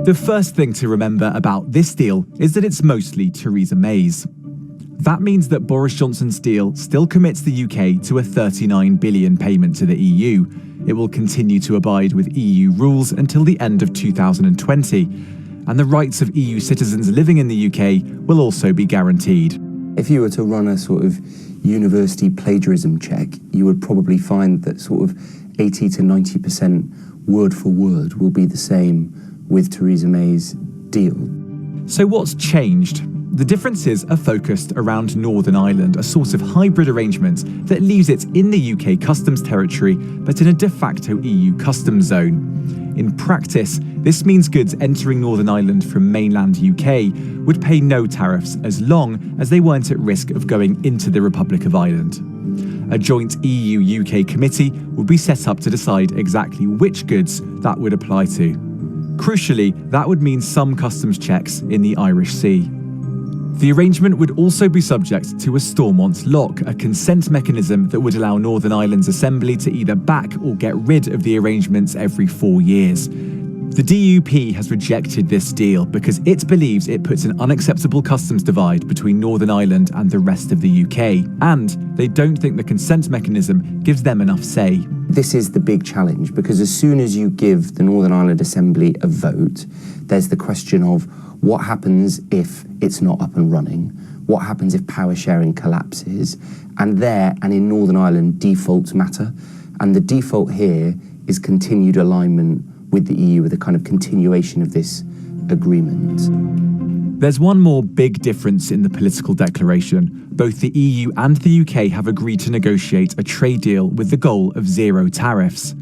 The first thing to remember about this deal is that it's mostly Theresa May's. That means that Boris Johnson's deal still commits the UK to a £39 billion payment to the EU. It will continue to abide with EU rules until the end of 2020, and the rights of EU citizens living in the UK will also be guaranteed. If you were to run a sort of university plagiarism check, you would probably find that sort of 80 to 90% word for word will be the same with Theresa May's deal. So what's changed? The differences are focused around Northern Ireland, a sort of hybrid arrangement that leaves it in the UK customs territory but in a de facto EU customs zone. In practice, this means goods entering Northern Ireland from mainland UK would pay no tariffs as long as they weren't at risk of going into the Republic of Ireland. A joint EU-UK committee would be set up to decide exactly which goods that would apply to. Crucially, that would mean some customs checks in the Irish Sea. The arrangement would also be subject to a Stormont lock, a consent mechanism that would allow Northern Ireland's Assembly to either back or get rid of the arrangements every 4 years. The DUP has rejected this deal because it believes it puts an unacceptable customs divide between Northern Ireland and the rest of the UK, and they don't think the consent mechanism gives them enough say. This is the big challenge, because as soon as you give the Northern Ireland Assembly a vote, there's the question of what happens if it's not up and running, what happens if power sharing collapses, and in Northern Ireland defaults matter, and the default here is continued alignment with the EU, with a kind of continuation of this agreement. There's one more big difference in the political declaration. Both the EU and the UK have agreed to negotiate a trade deal with the goal of zero tariffs.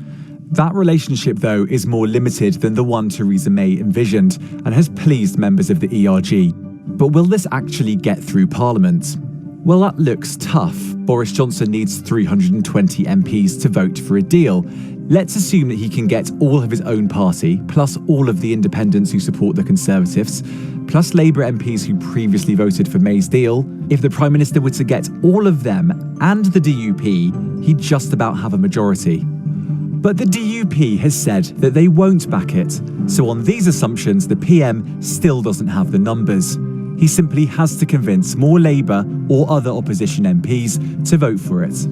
That relationship, though, is more limited than the one Theresa May envisioned and has pleased members of the ERG. But will this actually get through Parliament? Well, that looks tough. Boris Johnson needs 320 MPs to vote for a deal. Let's assume that he can get all of his own party, plus all of the independents who support the Conservatives, plus Labour MPs who previously voted for May's deal. If the Prime Minister were to get all of them and the DUP, he'd just about have a majority. But the DUP has said that they won't back it, so on these assumptions the PM still doesn't have the numbers. He simply has to convince more Labour or other opposition MPs to vote for it.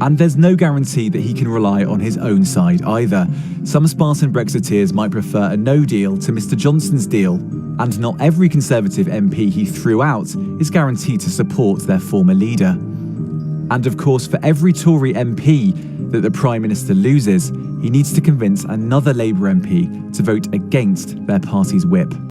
And there's no guarantee that he can rely on his own side either. Some Spartan Brexiteers might prefer a no deal to Mr Johnson's deal, and not every Conservative MP he threw out is guaranteed to support their former leader. And of course, for every Tory MP that the Prime Minister loses, he needs to convince another Labour MP to vote against their party's whip.